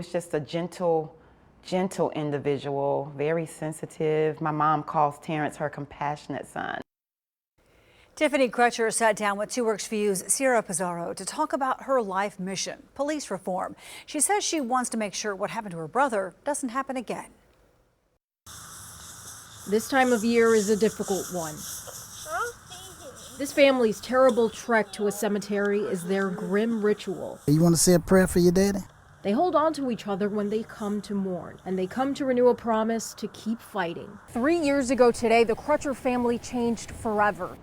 was just a gentle individual, very sensitive. My mom calls Terence her compassionate son. Tiffany Crutcher sat down with 2 Works for You's Sierra Pizarro to talk about her life mission, police reform. She says she wants to make sure what happened to her brother doesn't happen again. This time of year is a difficult one. This family's terrible trek to a cemetery is their grim ritual. You want to say a prayer for your daddy? They hold on to each other when they come to mourn, and they come to renew a promise to keep fighting. 3 years ago today, the Crutcher family changed forever.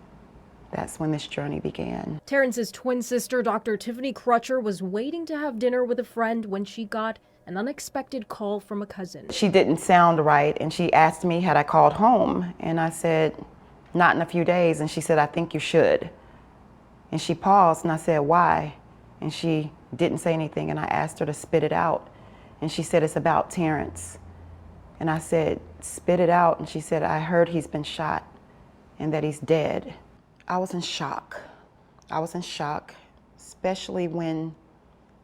That's when this journey began. Terence's twin sister, Dr. Tiffany Crutcher, was waiting to have dinner with a friend when she got an unexpected call from a cousin. She didn't sound right, and she asked me had I called home, and I said, not in a few days, and she said, I think you should. And she paused, and I said, why? And she didn't say anything, and I asked her to spit it out, and she said, it's about Terence. And I said, spit it out, and she said, I heard he's been shot and that he's dead. I was in shock. I was in shock, especially when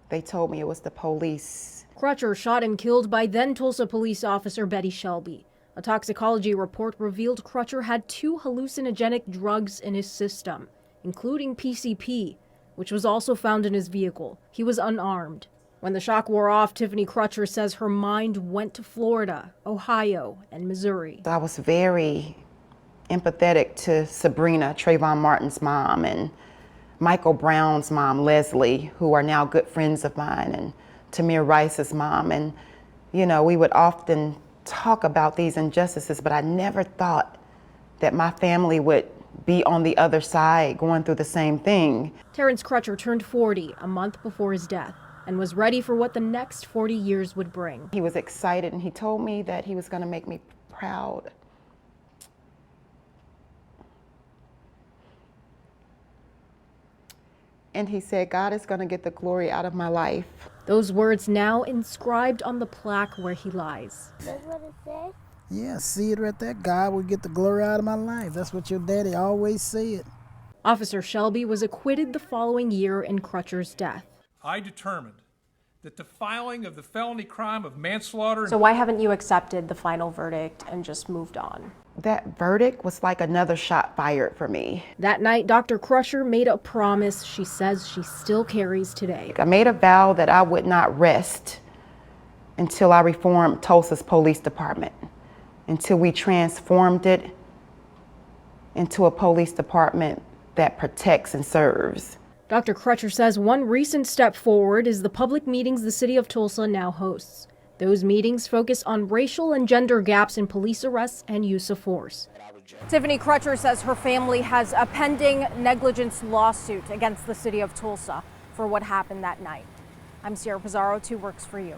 they told me it was the police. Crutcher shot and killed by then Tulsa police officer Betty Shelby. A toxicology report revealed Crutcher had 2 hallucinogenic drugs in his system, including PCP, which was also found in his vehicle. He was unarmed. When the shock wore off, Tiffany Crutcher says her mind went to Florida, Ohio, and Missouri. I was very empathetic to Sabrina, Trayvon Martin's mom, and Michael Brown's mom, Leslie, who are now good friends of mine, and Tamir Rice's mom. And, you know, we would often talk about these injustices, but I never thought that my family would be on the other side going through the same thing. Terence Crutcher turned 40 a month before his death and was ready for what the next 40 years would bring. He was excited, and he told me that he was going to make me proud. And he said, God is going to get the glory out of my life. Those words now inscribed on the plaque where he lies. That's what it says? Yeah, see it right there. God will get the glory out of my life. That's what your daddy always said. Officer Shelby was acquitted the following year in Crutcher's death. I determined that the filing of the felony crime of manslaughter... So why haven't you accepted the final verdict and just moved on? That verdict was like another shot fired for me. That night, Dr. Crutcher made a promise she says she still carries today. I made a vow that I would not rest until I reformed Tulsa's police department, until we transformed it into a police department that protects and serves. Dr. Crutcher says one recent step forward is the public meetings the city of Tulsa now hosts. Those meetings focus on racial and gender gaps in police arrests and use of force. Tiffany Crutcher says her family has a pending negligence lawsuit against the city of Tulsa for what happened that night. I'm Sierra Pizarro, 2 Works for You.